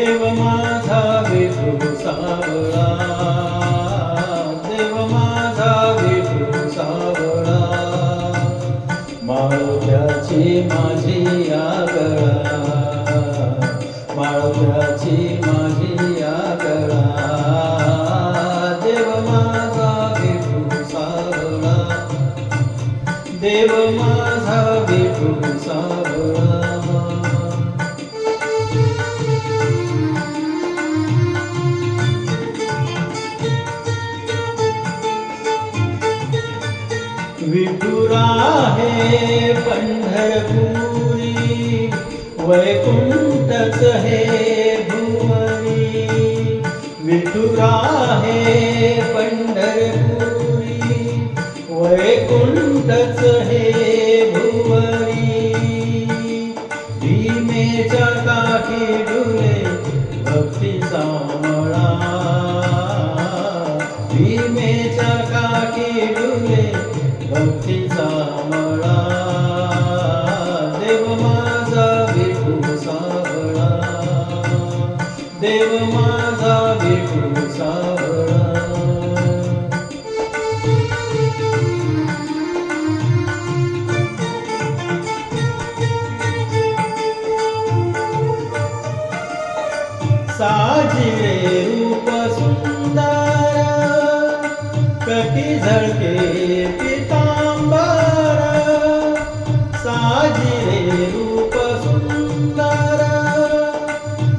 देव माझा विठू सावळा, देव माझा विठू सावळा, माळव्याची माझी आगळा, माळव्याची माझी आगळा, देव माझा विठू सावळा, देव माझा विठू सावळा. विठुरा हे पंढरपुरी, वैकुंठच हे भुवरी, विठुरा हे पंढरपुरी, वैकुंठच हे भुवरी, भीमेच्या काठी डुले भक्तीचा मळा, भीमेच्या काठी डुले भक्तीचा मळा, देव माझा विठू सावळा, देव माझा विठू सावळा. साजिले रूप सुंदर, कटी झळके पीतांबर, साजिले रूप सुंदर,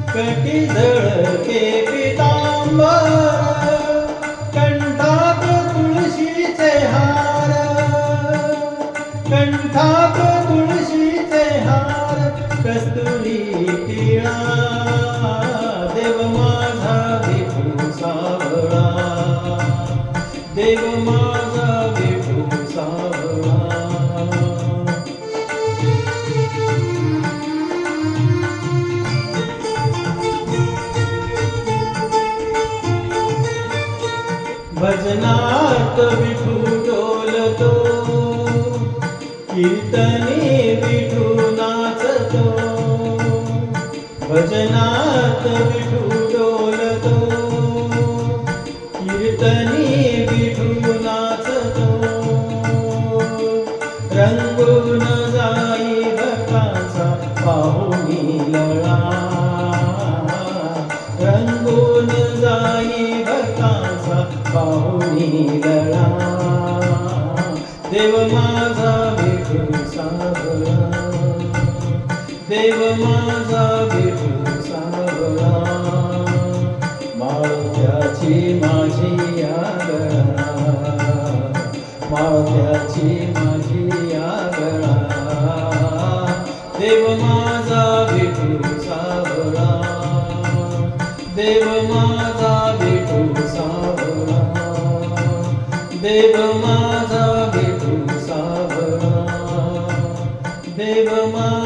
कटी झळके पीतांबर, कंठात तुळशीचे हार, कंठात तुळशीचे हार, कस्तुरी टिळा, देव माझा विठू सावळा, देव माझा विठू सावळा. भजनात विठू डोलतो, कीर्तनी विठू नाचतो, भजनात विठू डोलतो, कीर्तनी विठू नाचतो, रंगून जाई भक्तांचा पाहुणी लळा, रंगून जाई भक्तांचा पाहुणी लळा, देव माझा विठू सावळा, देव माझा विठू सावळा, माळव्याची माझी आगळा, माळव्याची माझी आगळा, देव माझा विठू सावळा, देव माझा विठू सावळा, देव माझा विठू सावळा, देव माझा